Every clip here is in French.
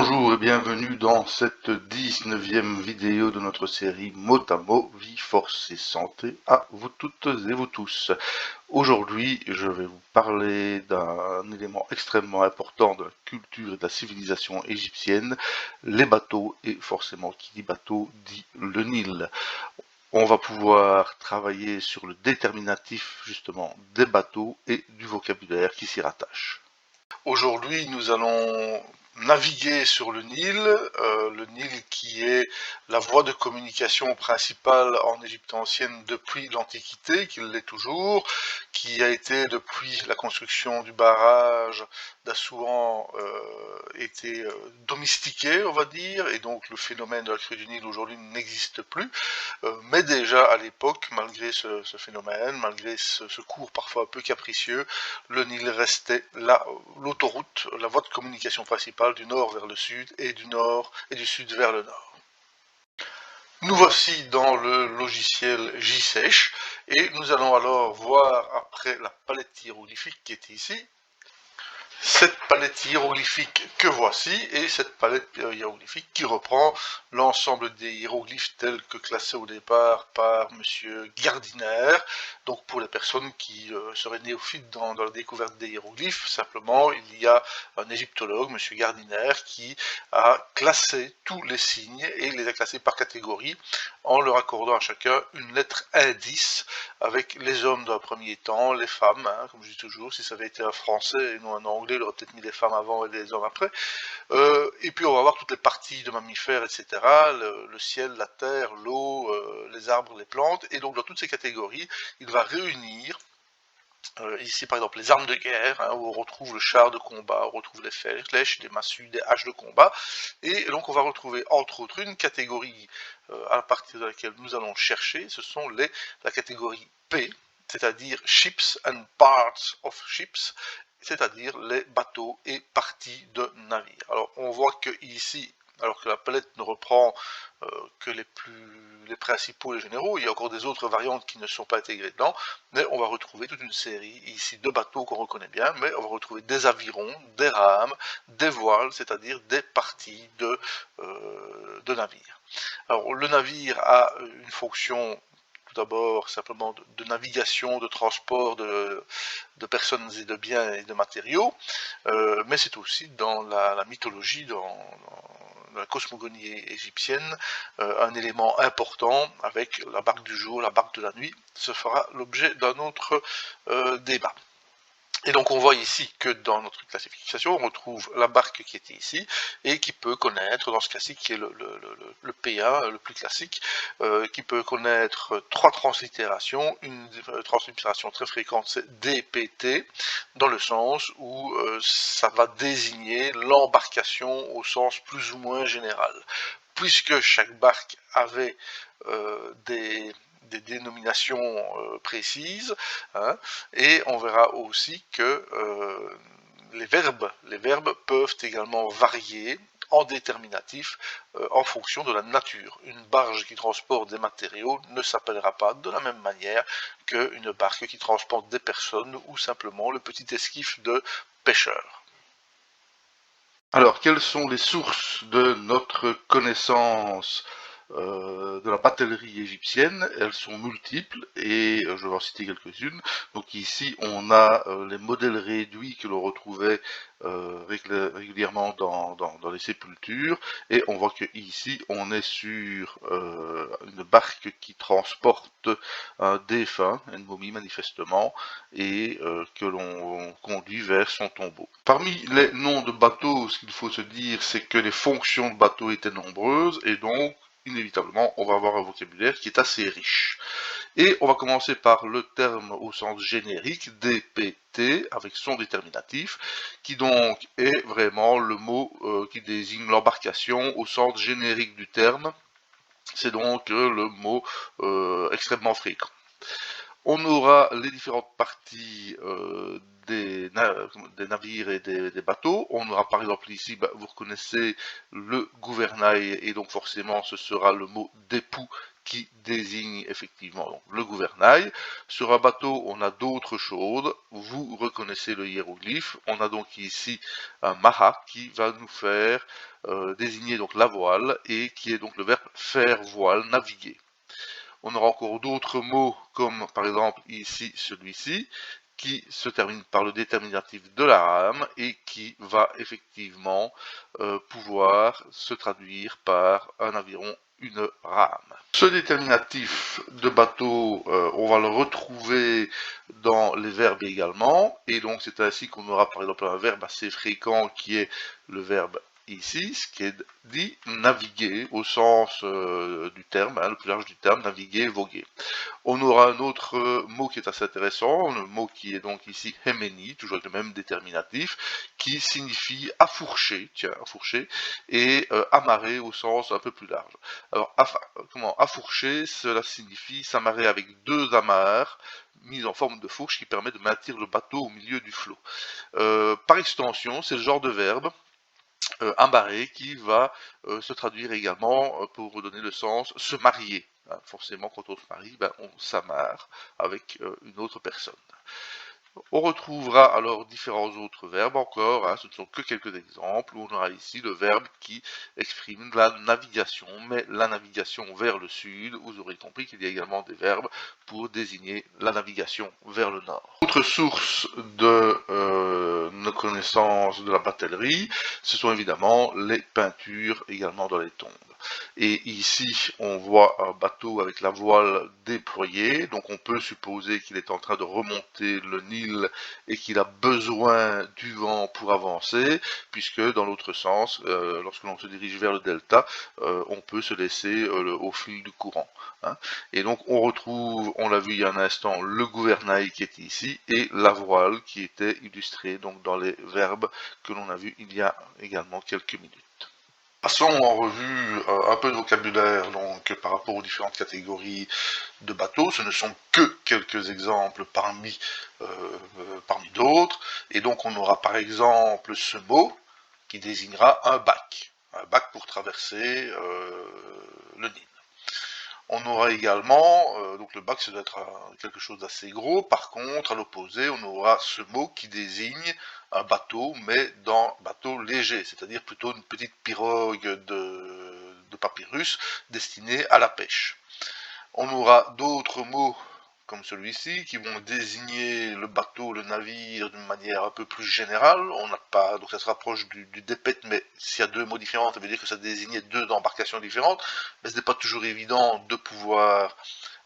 Bonjour et bienvenue dans cette 19e vidéo de notre série Mot à mot, vie, force et santé à vous toutes et vous tous. Aujourd'hui, je vais vous parler d'un élément extrêmement important de la culture et de la civilisation égyptienne, les bateaux, et forcément qui dit bateau dit le Nil. On va pouvoir travailler sur le déterminatif justement des bateaux et du vocabulaire qui s'y rattache. Aujourd'hui, nous allons naviguer sur le Nil qui est la voie de communication principale en Égypte ancienne depuis l'Antiquité, qui l'est toujours, qui a été depuis la construction du barrage d'Assouan été domestiquée, on va dire, et donc le phénomène de la crue du Nil aujourd'hui n'existe plus. Mais déjà à l'époque, malgré ce phénomène, malgré ce cours parfois un peu capricieux, le Nil restait l'autoroute, la voie de communication principale du nord vers le sud et du sud vers le nord. Nous voici dans le logiciel JSèche et nous allons alors voir après la palette hiéroglyphique qui est ici, cette palette hiéroglyphique que voici et cette palette hiéroglyphique qui reprend l'ensemble des hiéroglyphes tels que classés au départ par monsieur Gardiner. Donc pour les personnes qui seraient néophytes dans la découverte des hiéroglyphes, simplement il y a un égyptologue, monsieur Gardiner, qui a classé tous les signes et les a classés par catégorie en leur accordant à chacun une lettre indice avec les hommes dans un premier temps, les femmes, hein, comme je dis toujours, si ça avait été un français et non un anglais, il aurait peut-être mis les femmes avant et les hommes après. Et puis on va voir toutes les parties de mammifères, etc., le ciel, la terre, l'eau, les arbres, les plantes, et donc dans toutes ces catégories, il va réunir ici par exemple les armes de guerre, hein, où on retrouve le char de combat, on retrouve les flèches, des massues, des haches de combat, et donc on va retrouver entre autres une catégorie à partir de laquelle nous allons chercher, ce sont la catégorie P, c'est-à-dire Ships and Parts of Ships, c'est-à-dire les bateaux et parties de navires. Alors on voit que ici, alors que la palette ne reprend que les principaux, les généraux, il y a encore des autres variantes qui ne sont pas intégrées dedans, mais on va retrouver toute une série ici de bateaux qu'on reconnaît bien, mais on va retrouver des avirons, des rames, des voiles, c'est-à-dire des parties de navires. Alors le navire a une fonction tout d'abord simplement de navigation, de transport de personnes et de biens et de matériaux, mais c'est aussi dans la mythologie, dans la cosmogonie égyptienne, un élément important avec la barque du jour, la barque de la nuit. Ce fera l'objet d'un autre débat. Et donc on voit ici que dans notre classification, on retrouve la barque qui était ici, et qui peut connaître, dans ce classique qui est le P1, le plus classique, qui peut connaître trois translittérations. Une translittération très fréquente, c'est DPT, dans le sens où ça va désigner l'embarcation au sens plus ou moins général. Puisque chaque barque avait des dénominations précises, hein, et on verra aussi que les verbes peuvent également varier en déterminatif en fonction de la nature. Une barge qui transporte des matériaux ne s'appellera pas de la même manière qu'une barque qui transporte des personnes ou simplement le petit esquif de pêcheurs. Alors, quelles sont les sources de notre connaissance de la batellerie égyptienne? Elles sont multiples et je vais en citer quelques-unes. Donc ici, on a les modèles réduits que l'on retrouvait régulièrement dans les sépultures, et on voit que ici, on est sur une barque qui transporte un défunt, une momie manifestement, et que l'on conduit vers son tombeau. Parmi les noms de bateaux, ce qu'il faut se dire, c'est que les fonctions de bateau étaient nombreuses, et donc inévitablement, on va avoir un vocabulaire qui est assez riche. Et on va commencer par le terme au sens générique, DPT, avec son déterminatif, qui donc est vraiment le mot qui désigne l'embarcation au sens générique du terme. C'est donc le mot extrêmement fréquent. On aura les différentes parties des navires et des bateaux. On aura par exemple ici, vous reconnaissez le gouvernail, et donc forcément ce sera le mot d'époux qui désigne effectivement donc, le gouvernail. Sur un bateau, on a d'autres choses. Vous reconnaissez le hiéroglyphe. On a donc ici un maha qui va nous faire désigner donc la voile, et qui est donc le verbe faire voile, naviguer. On aura encore d'autres mots, comme par exemple ici celui-ci, qui se termine par le déterminatif de la rame et qui va effectivement pouvoir se traduire par un aviron, une rame. Ce déterminatif de bateau, on va le retrouver dans les verbes également, et donc c'est ainsi qu'on aura par exemple un verbe assez fréquent qui est le verbe ici, ce qui est dit naviguer au sens du terme, le plus large du terme, naviguer, voguer. On aura un autre mot qui est assez intéressant, le mot qui est donc ici hemeni, toujours avec le même déterminatif, qui signifie affourcher, tiens, affourcher, et amarrer au sens un peu plus large. Alors, affourcher, cela signifie s'amarrer avec deux amarres mises en forme de fourche qui permet de maintenir le bateau au milieu du flot. Par extension, c'est le genre de verbe embarré qui va se traduire également pour donner le sens se marier. Forcément, quand on se marie, on s'amarre avec une autre personne. On retrouvera alors différents autres verbes encore, ce ne sont que quelques exemples, où on aura ici le verbe qui exprime la navigation, mais la navigation vers le sud. Vous aurez compris qu'il y a également des verbes pour désigner la navigation vers le nord. Autre source de nos connaissances de la batellerie, ce sont évidemment les peintures également dans les tombes. Et ici, on voit un bateau avec la voile déployée, donc on peut supposer qu'il est en train de remonter le Nil et qu'il a besoin du vent pour avancer, puisque dans l'autre sens, lorsque l'on se dirige vers le delta, on peut se laisser au fil du courant. Et donc on retrouve, on l'a vu il y a un instant, le gouvernail qui est ici, et la voile qui était illustrée donc dans les verbes que l'on a vu il y a également quelques minutes. Passons en revue un peu de vocabulaire donc par rapport aux différentes catégories de bateaux. Ce ne sont que quelques exemples parmi d'autres. Et donc on aura par exemple ce mot qui désignera un bac pour traverser le Nil. On aura également, donc le bac ça doit être quelque chose d'assez gros, par contre à l'opposé on aura ce mot qui désigne un bateau, mais dans bateau léger, c'est-à-dire plutôt une petite pirogue de papyrus destinée à la pêche. On aura d'autres mots comme celui-ci, qui vont désigner le bateau, le navire d'une manière un peu plus générale. On n'a pas, donc ça se rapproche du dépet, mais s'il y a deux mots différents, ça veut dire que ça désignait deux embarcations différentes, mais ce n'est pas toujours évident de pouvoir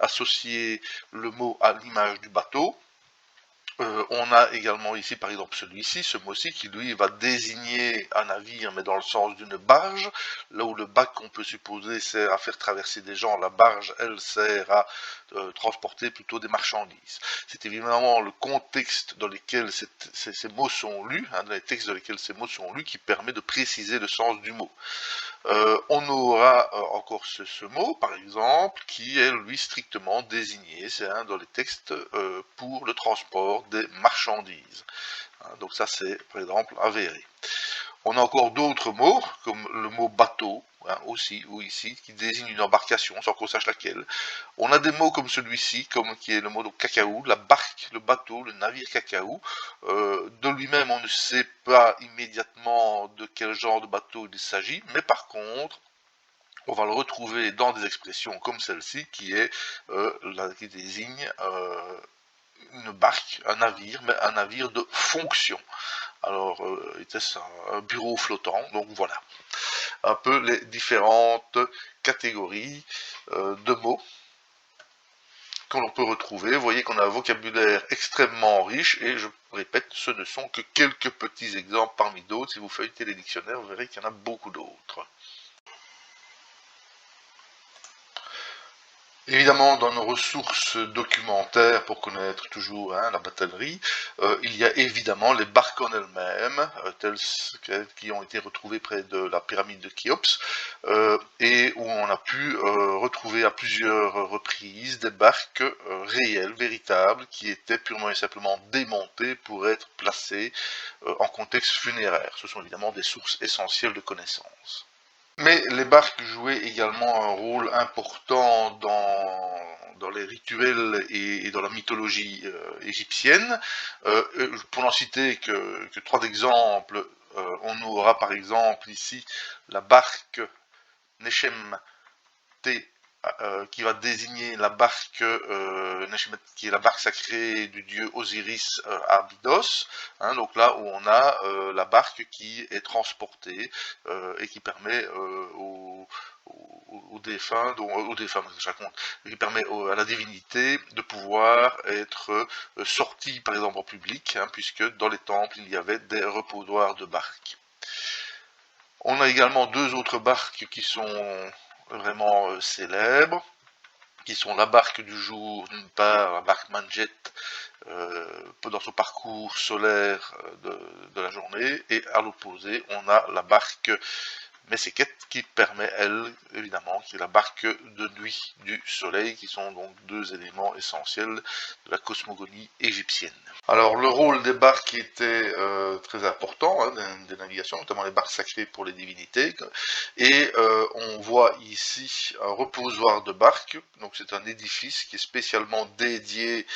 associer le mot à l'image du bateau. On a également ici par exemple celui-ci, ce mot-ci, qui lui va désigner un navire mais dans le sens d'une barge, là où le bac on peut supposer sert à faire traverser des gens, la barge elle sert à transporter plutôt des marchandises. C'est évidemment le contexte dans lequel ces mots sont lus, dans les textes dans lesquels ces mots sont lus, qui permet de préciser le sens du mot. On aura encore ce mot, par exemple, qui est lui strictement désigné, c'est dans les textes pour le transport des marchandises. Donc ça c'est par exemple avéré. On a encore d'autres mots, comme le mot bateau, aussi, ou ici, qui désigne une embarcation, sans qu'on sache laquelle. On a des mots comme celui-ci, comme qui est le mot de cacao, la barque, le bateau, le navire cacao. De lui-même, on ne sait pas immédiatement de quel genre de bateau il s'agit, mais par contre, on va le retrouver dans des expressions comme celle-ci, qui désigne une barque, un navire, mais un navire de fonction. Alors, était-ce un bureau flottant? Donc voilà, un peu les différentes catégories de mots que l'on peut retrouver. Vous voyez qu'on a un vocabulaire extrêmement riche, et je répète, ce ne sont que quelques petits exemples parmi d'autres. Si vous feuilletez les dictionnaires, vous verrez qu'il y en a beaucoup d'autres. Évidemment, dans nos ressources documentaires pour connaître toujours la bataillerie, il y a évidemment les barques en elles-mêmes, qui ont été retrouvées près de la pyramide de Khéops, et où on a pu retrouver à plusieurs reprises des barques réelles, véritables, qui étaient purement et simplement démontées pour être placées en contexte funéraire. Ce sont évidemment des sources essentielles de connaissances. Mais les barques jouaient également un rôle important dans les rituels et dans la mythologie égyptienne. Pour n'en citer que trois exemples, on aura par exemple ici la barque Nechem qui va désigner la barque qui est la barque sacrée du dieu Osiris à Abydos, donc là où on a la barque qui est transportée et qui permet aux défunts, je raconte, qui permet à la divinité de pouvoir être sortie par exemple en public, puisque dans les temples il y avait des reposoirs de barques. On a également deux autres barques qui sont vraiment célèbres, qui sont la barque du jour, d'une part, la barque Manjet, dans son parcours solaire de la journée, et à l'opposé, on a la barque Messéket qui permet, elle, évidemment, qui est la barque de nuit du soleil, qui sont donc deux éléments essentiels de la cosmogonie égyptienne. Alors le rôle des barques était très important, des navigations, notamment les barques sacrées pour les divinités, et on voit ici un reposoir de barques, donc c'est un édifice qui est spécialement dédié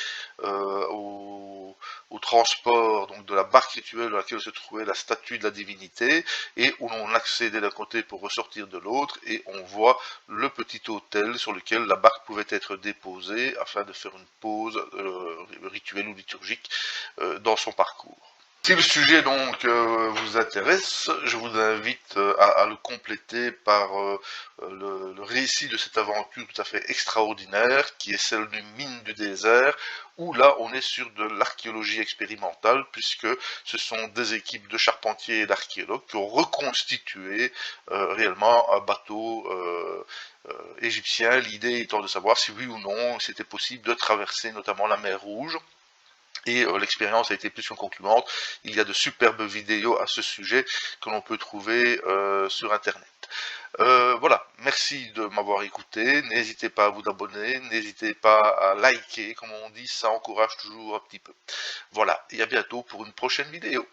au transport donc de la barque rituelle dans laquelle se trouvait la statue de la divinité, et où l'on accédait d'un côté pour ressortir de l'autre, et on voit le petit autel sur lequel la barque pouvait être déposée afin de faire une pause rituelle ou liturgique dans son parcours. Si le sujet donc vous intéresse, je vous invite à le compléter par le récit de cette aventure tout à fait extraordinaire qui est celle d'une mine du désert, où là on est sur de l'archéologie expérimentale, puisque ce sont des équipes de charpentiers et d'archéologues qui ont reconstitué réellement un bateau égyptien, l'idée étant de savoir si oui ou non c'était possible de traverser notamment la mer Rouge. Et l'expérience a été plus que concluante. Il y a de superbes vidéos à ce sujet que l'on peut trouver sur internet. Voilà, merci de m'avoir écouté, n'hésitez pas à vous abonner, n'hésitez pas à liker, comme on dit, ça encourage toujours un petit peu. Voilà, et à bientôt pour une prochaine vidéo.